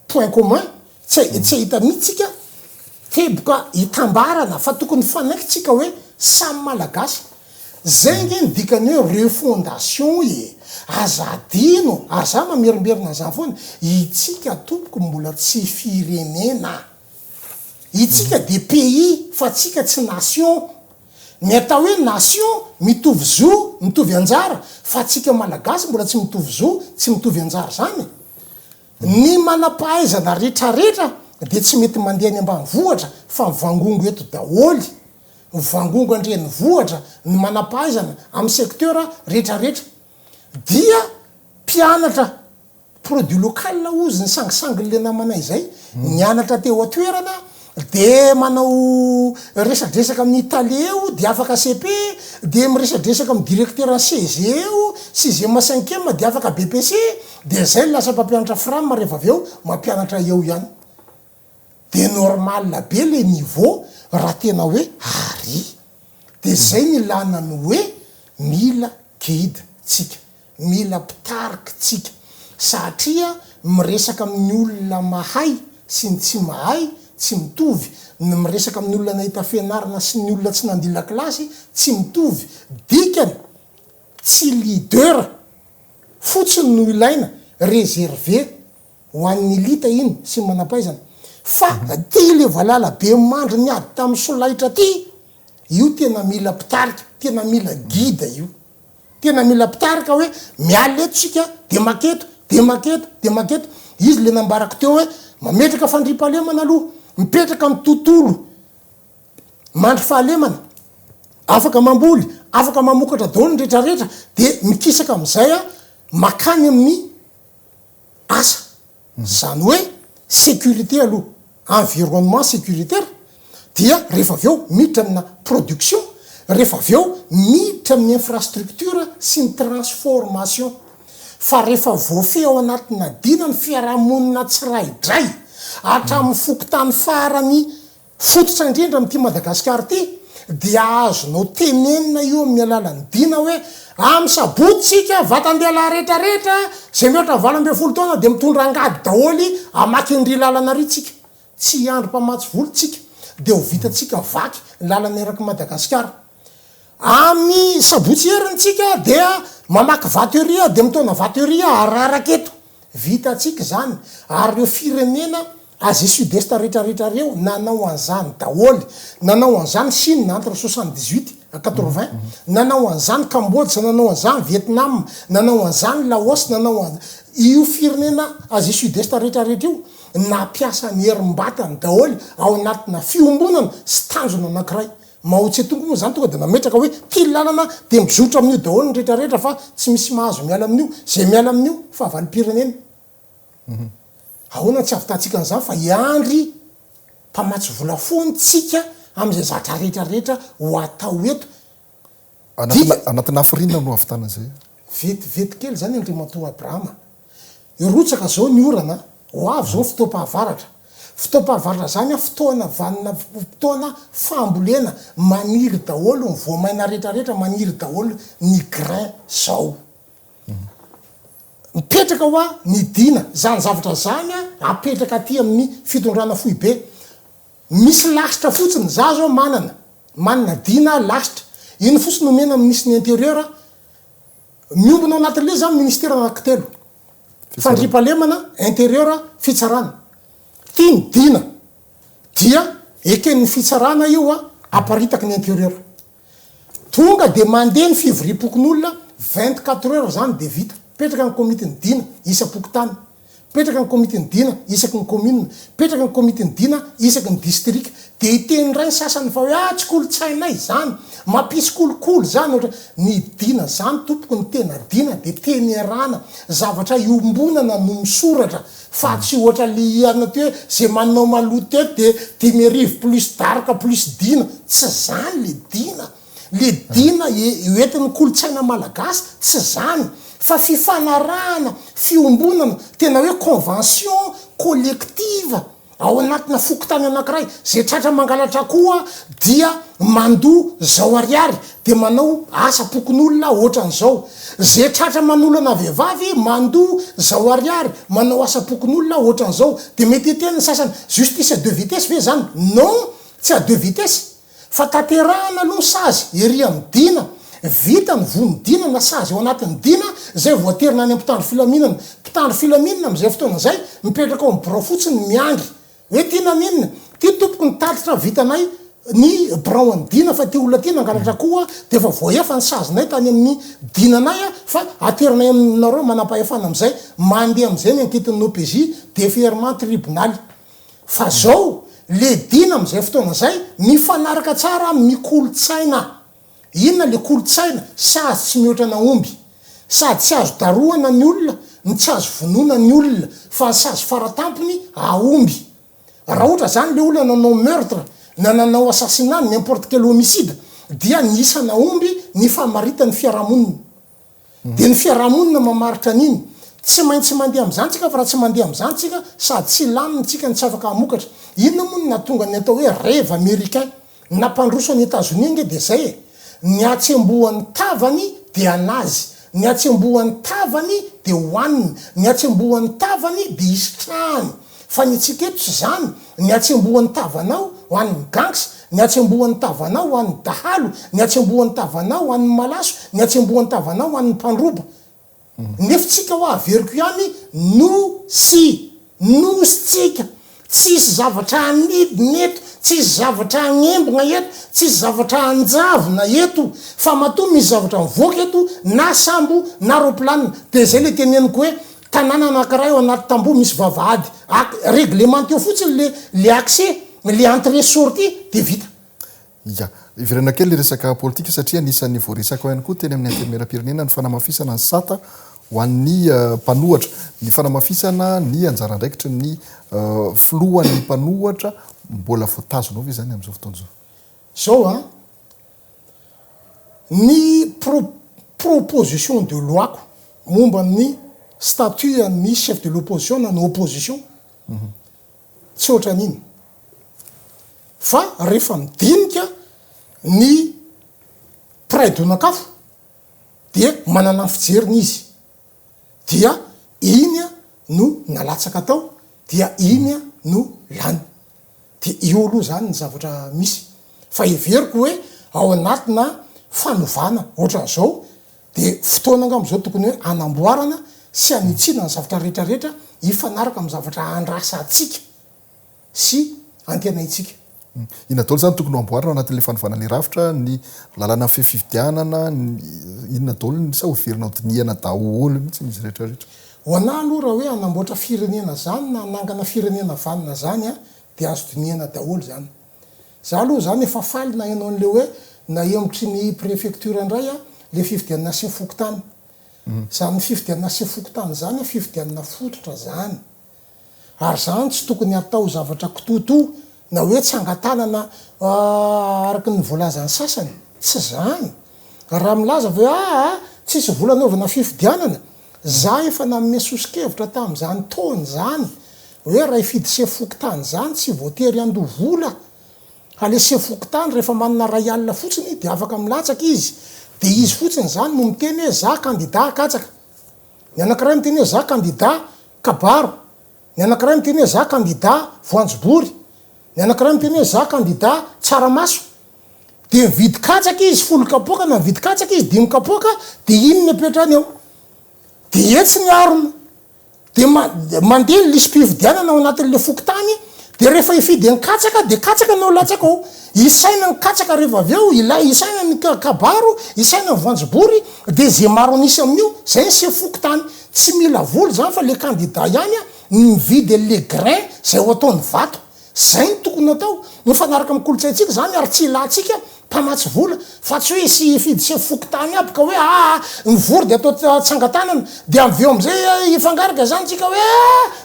point commun tsy ahita mihitsy tsika teboka hitambarana fa tokony fanaiky tsika hoe samy malagasy zay nge nydikany hoe refondation azadino ary za mamerimberina za foana itsika tompoko mbola tsy firenena itsika de pays fa tsika tsy nation ny atao hoe nation mitovy zo mitovy anjara fa tsika malagasy mbola tsy mitovy zo tsy mitovy anjara zany ny manam-pahaizana rehetrarehetra de tsy mety mandeha ny ambanivohatra fa mivangongo eto daholy mivangongo andreny vohatra ny manam-pahaizana amin'ny secteur rehetrarehetra dia mpianatra produit local ozy ny sangisangy le namanay zay nianatra teo atoerana de manao resadresaka amin'ny Italie eo de afaka CP de miresadresaka amin'ny directeur en CG eo 6e 5e de afaka BPC de zay lasa mpampianatra frame rehefa avy eo mampianatra eo ihany de normal be le niveau raha tena hoe ary de zay ny lanany hoe mila guide tsika mila pitariky tsika satria miresaka amin'ny olona mahay sy ny tsy mahay tsy mitovy ny miresaka amin'ny olona nahita fianarana sy ny olona tsy nandila klasy tsy mitovy dikany tsy leader fotsiny no ilaina réservé ho an'ny lita iny sy manam-pahaizana fa ty le valala be mandry ny ady tamin'ny solaitra ty io tena mila pitariky tena mila guide io tena mila pitarika hoe miala eto sika de maketo de maketo de maketo izy le nambarako teo hoe mametraka fandripahalemana aloha mipetraka amin'ny tontolo mandry fahalemana afaka mamboly afaka mamokatra daholy rehetrarehetra de mikisaka am'izay a makany amin'ny asa zany hoe sécurité aloha environnement sécuritaire dia rehefa avy eo miditra amina production rehefa avy eo miditra amin'ny infrastructure sy ny transformation fa rehefa voafehy ao anatina dina ny fiarahamonina tsiraidray hatramin'ny fokotany farany fototra indrindra am'ty Madagasikara ty dia azonao tenenina io amin'ny alalany dina hoe amy sabotsika vatandehilahy rehetrarehetra zay mihoatra 80 taona de mitondra angady daholy amaky ndry lalana ry tsika tsy andro mpamatsy volo tsika de ho vitatsika vaky lalana eraky Madagasikara amy sabotsy herintsika dia mamaky vateria de mitona vateria araraky eto vitatsika zany ary reo firenena Asie Sud-Est rehetrarehetra reo nanao an'izany daholy nanao an'izany Chine entre 78 à 80 nanao an'izany Cambodge nanao an'izany Vietnam nanao an'izany Laos nanao io firenena Asie Sud-Est rehetrarehetra io nampiasa ny herim-batany daholy ao anatina fiombonana sy tanjona anankiray mahotsy tompo moa zany tonga de nametraka hoe ty lalana de mizotra amin'io daholy ny rehetrarehetra fa tsy misy mahazo miala amin'io zay miala amin'io fa valim-pirenena ahoana tsy avitantsika an'izany fa iandry mpamatsy volafony tsika am'izay zatra rehetrarehetra ho atao eto anatina Afrina no avitana zay vetivety kely zany Andriamatoa Abrahama irotsaka zao ny orana ho avy zao fotoam-pahavaratra fotoam-pahavaratra zany a fotoana vanina fotoana fambolena maniry daholy ny voamaina rehetrarehetra maniry daholy ny grain zao mipetraka hoa ny dina zany zavatra zany a apetraka aty amin'ny fitondrana fohy be misy lasitra fotsiny za zao manana dina lasitra iny fotsiny nomena misy ny intérieur miombona ao anatin'le zany ministère anankitelo fandripahalemana intérieur fitsarana tia ny dina dia eken'ny fitsarana io a aparitaky ny intérieur tonga de mandeha ny fivoriam-pokon'olona 24 heures zany de vita petraka ny komite ny dina isa-pokotany petraka ny komite ny dina isaky ny commune petraka ny komite ny dina isaky ny district de iteny ray ny sasany fa hoe tsy kolotsainay zany mampisy kolokolo zany ohatra ny dina zany tompoko ny tena dina de teny arana zavatra iombonana no misoratra fa tsy ohatra le ana ty hoe zay manao maloto eto de temerive plus daraka plus dina tsy zany le dina oentin'ny kolotsaina malagasy tsy zany fa fifanarahana fiombonana tena hoe convention collective ao anatina fokotany anankiray zay tratra mangalatra koa dia mandoa zao ariary de manao asa pokon'olona ohatran'izao zay tratra manolana vehivavy mandoa zao ariary manao asa pokon'olona ohatran'izao de mety eteny ny sasany justice à deux vitesses ve zany non tsy à deux vitesses fa taterahana aloha sazy ery amin'ny dina vita ny vonodina na sazy ao anatin'ny dina zay voaterina any mpitandro filaminana am'izay fotoana zay mipetraka ao am'birao fotsiny miangy hoe tina ninona ty tompoko ny talitra vitanay ny birao any dina fa ty olona ty nangalatra koa de efa voaefa ny sazonay tany amin'ny dinanay a fa aterinay aminareo manam-pahefana am'izay mandeha am'izay ny ankitiny OPJ déferment tribunal fa zao le dina am'izay fotoana zay mifanaraka tsara mikolotsaina inona le kolotsaina sady tsy mihoatra naomby sady tsy azo daroana ny olona ny tsy azo vonoana ny olona fa ny sazy faratampony aomby raha ohatra zany le olona nanao meurtre na nanao assassinat n'importe quel homicide dia ny isa naomby ny famarita ny fiarahamonina de ny fiarahamonina mamaritra an'iny tsy maintsy mandeha am'izany tsika fa raha tsy mandeha am'izany tsika sady tsy laminy tsika ny tsy afaka hamokatra inona moa na tonga ny atao hoe rêve américain nampandroso any États-Unis nge de zay ny atsembohan'ny tavany de anazy ny atsembohan'ny tavany de hoaniny ny atsembohan'ny tavany de isitrahany fa ny tsika eto tsy zany ny atsembohan'ny tavanao ho an'ny gangs ny atsembohan'ny tavanao ho an'ny dahalo ny atsembohan'ny tavanao ho an'ny malaso ny atsembohan'ny tavanao ho an'ny mpandroba nefa tsika ho averiko ihany nositsika tsisy zavatra anidiny eto tsisy zavatra agnembona eto tsisy zavatra anjavona eto fa matoa misy zavatra mivoaka eto na sambo na roplanina de zay le teneniko hoe tanàna anankiray ao anaty tamboho misy vavahady réglementé fotsiny le accès le entrée sortie de vita ya ivirana kely le resaka politika satria anisan'ny voaresaka ihany koa teny amin'ny antemeram-pirenena ny fanamafisana ny sata ho an'ny mpanohatra ny fanamafisana ny anjara ndraikitra ny filohan'ny mpanohatra mbola voatazonao ve zany am'izao fotoana zao a ny proposition de loi ko momba ny statut ny chef de l'opposition na ny opposition tsy ohatran'iny fa rehefa midinika ny praidonakafo dia manana ny fijeriny izy dia iny no nalatsaka tao dia iny no lany de io aloha zany ny zavatra misy fa everiko hoe ao anatina fanovana ohatran'izao de fotoana angam'izao tokony hoe anamboarana sy anitsina ny zavatra rehetrarehetra ifanaraka amin'ny zavatra andrasa atsika sy antenaitsika ina daolo zany tokony amboarina anatin'le fanovana le rafitra ny lalàna ny fifidianana inona daolo sa overinao diniana daholo mihitsy izy rehetrarehetra ho ana aloha raha hoe anamboatra firenena zany na anangana firenena vanina zany a de azo diniana daholo zany za aloha zany efa faly na ianao an'le hoe na emotry ny préfecture indray a le fifidianana sy fokotany zany fifidianana sy fokotany zany fifidianana fototra zany ary zany tsy tokony atao zavatra kitoto na hoe tsy angatanana araky ny voalazany sasany tsy zany raha milaza ve tsisy volanaovana fifidianana za efa namme sosikevitra tam'izany taony zany hoe raha ifidy sefokotany zany tsy voatery andovola ale sefokotany rehefa manana ray alina fotsiny de afaka milatsaka izy de izy fotsiny zany no miteny hoe za candidat katsaka ny anankiray miteny hoe za candidat kabaro ny anankiray miteny hoe za candidat voanjobory ny anankiray miteny hoe za candidat tsaramaso de mividy katsaka izy folo kapoaka na mividy katsaka izy dimy kapoaka de iny ny apetrany ao de etsy ny arona de mandeha ny lisym-pividianana ao anatin'le fokotany de rehefa ifidy ny katsaka de katsaka nao latsaka ao isaina ny katsaka rehefa avy eo isaina ny kabaro isaina ny voanjobory de ze maro anisy amin'io zay ny se fokotany tsy mila voly zany fa le candidat ihany a mividy le grain zay ho ataony vato zay ny tokony atao mifanaraka amin'ny kolotsaintsika zany ary tsy ilatsika mpamatsy vola fa tsy hoe sy fidy se fokotany aby ka hoe ny vory de atao tsangatanana de aveo am'izay ifangaraka zany tsika hoe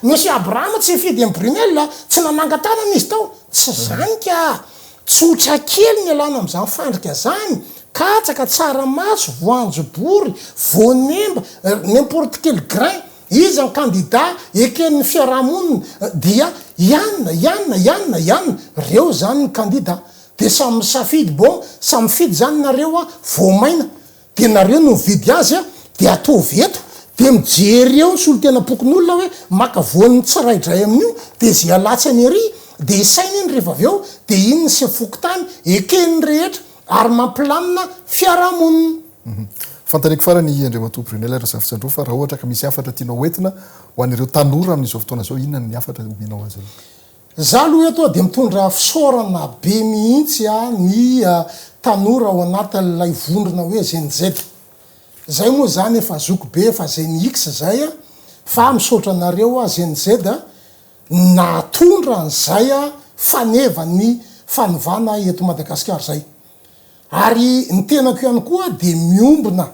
monsieur Abraham tsy fidy amin'ny Brunel tsy nanangatanana izy tao tsy zany ka tsotra kely ny alana am'izany fandrika zany katsaka tsaramaso voanjobory voanemba n'importe quel grain izy ny candidat eken'ny fiarahamonina dia ianina reo zany ny candidat de samy safidy bon samy fidy zany nareo a voamaina de nareo no mividy azy a de atovy eto de mijery eo ny solotena pokon'olona hoe maka voan'ny tsiraidray amin'io de zay alatsany ery de isainy iny rehefa avy eo de iny ny sefoky tany ekeny rehetra ary mampilamina fiarahamonina. Fantaniko farany Andriamatoa Brunel Rasafy Andro fa raha ohatra ka misy afatra tianao hoentina ho an'ireo tanora amin'izao fotoana zao inona ny afatra omenao azy? Za aloha eto de mitondra fisaorana be mihitsy ny tanora ao anatin'ilay vondrona hoe GNZ. Zay moa zany efa zoko be efa GNX zay fa misaotra anareo GNZ natondra an'izay faneva ny fanovana eto Madagasikara zay. Ary ny tenako ihany koa de miombona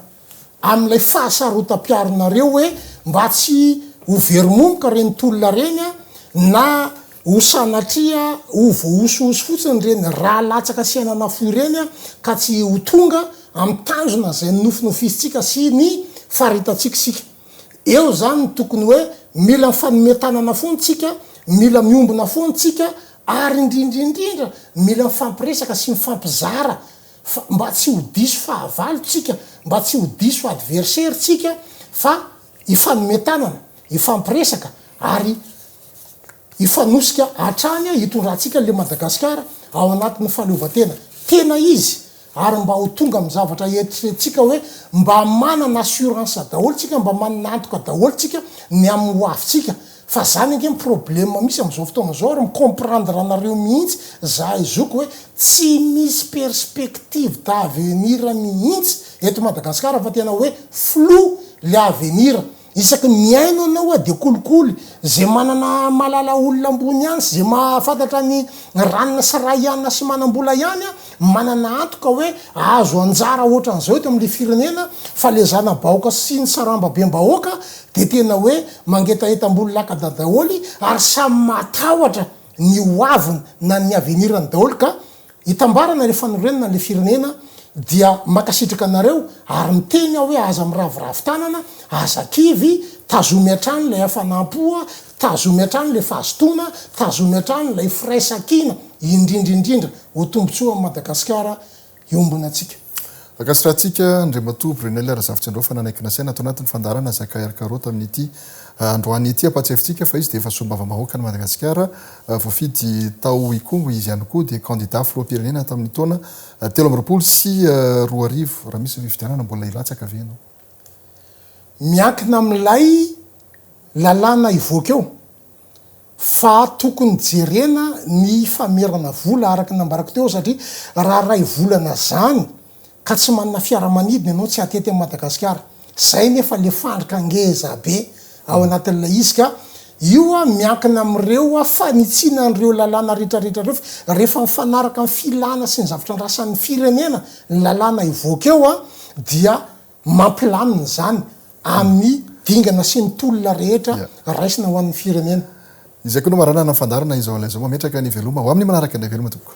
amin'ilay fahasarotam-piaronareo hoe mba tsy ho veromomboka reny tolona reny na ho sanatria ho voaosooso fotsiny reny raha latsaka siainana fo reny ka tsy ho tonga amin'ny tanjona zay nofinofisitsika sy ny faritatsiksika. Eo zany tokony hoe mila mifanometanana fontsika, mila miombona fontsika ary indrindraindrindra mila mifampiresaka sy mifampizara mba tsy ho diso fahavalontsika, mba tsy ho diso adversairetsika fa ifanometanana, ifampiresaka ary ifanosika hatrany hitondrantsika le Madagasikara ao anatin'ny fahaleovan-tena. Tena izy ary mba ho tonga amin'ny zavatra eritreretintsika hoe mba manana assurance daholotsika, mba manana antoka daholotsika ny amin'ny hoavintsika. Fa zany ange problème misy am'izao fotoana zao ary micomprendre anareo mihitsy za izoko hoe tsy misy perspective d'avenir mihitsy eto Madagasikara fa tena hoe flou le avenir. Isaky miaino anao de kolikoly zay manana malala olona ambony ihany zay mahafantatra ny ranona saraiana sy manam-bola ihany manana antoka hoe azo anjara ohatran'izao eto amin'le firenena fa le zana-bahoaka sy ny sarambabem-bahoaka de tena hoe mangetaetam-boly lakada daholy ary samy matahotra ny hoaviny na ny avenirany daholy ka hitambarana le fanorenana le firenena dia makasitraka anareo ary miteny hoe aza miravoravo tanana, aza kivy, tazomy hatrany lay hafanampoa, tazomy hatrany le fahazotona, tazomy hatrany lay firaisakina indrindraindrindra ho tombotsoa amin'ny Madagasikara iombona atsika. Akasitratsika Andriamatoa Brunel Rasafy Andro fa nanaikina saina atao anatin'ny fandarana Zakay Arkarota amin'ity androany ity ampatsefitsika fa izy de efa sombava-mahoaka ny Madagasikara voafidy tao ikongo izy ihany koa de candidat filoham-pirenena tamin'ny taona 20 sy 20 raha misy fifidianana mbola ilatsaka ve ianao? Miankina amin'ilay lalàna ivoaka eo fa tokony jerena ny famerana vola araka nambarako teo satria raha ray volana zany ka tsy manana fiaramanidina ianao tsy atety amin'ny Madagasikara. Zay nefa le fandrika ngeza be ao anatin'ilay izy ka io miankina amin'ireo fanitsina an'ireo lalàna rehetrarehetra reo rehefa mifanaraka amin'ny filana sy ny zavatra ndrasan'ny firenena ny lalàna ivoaka eo dia mampilamina zany amin'ny dingana sy ny tolona rehetra raisina ho an'ny firenena. Izay koa no marana na fandarana izao alay zao mametraka ny veloma ho amin'ny manaraka ny veloma toko.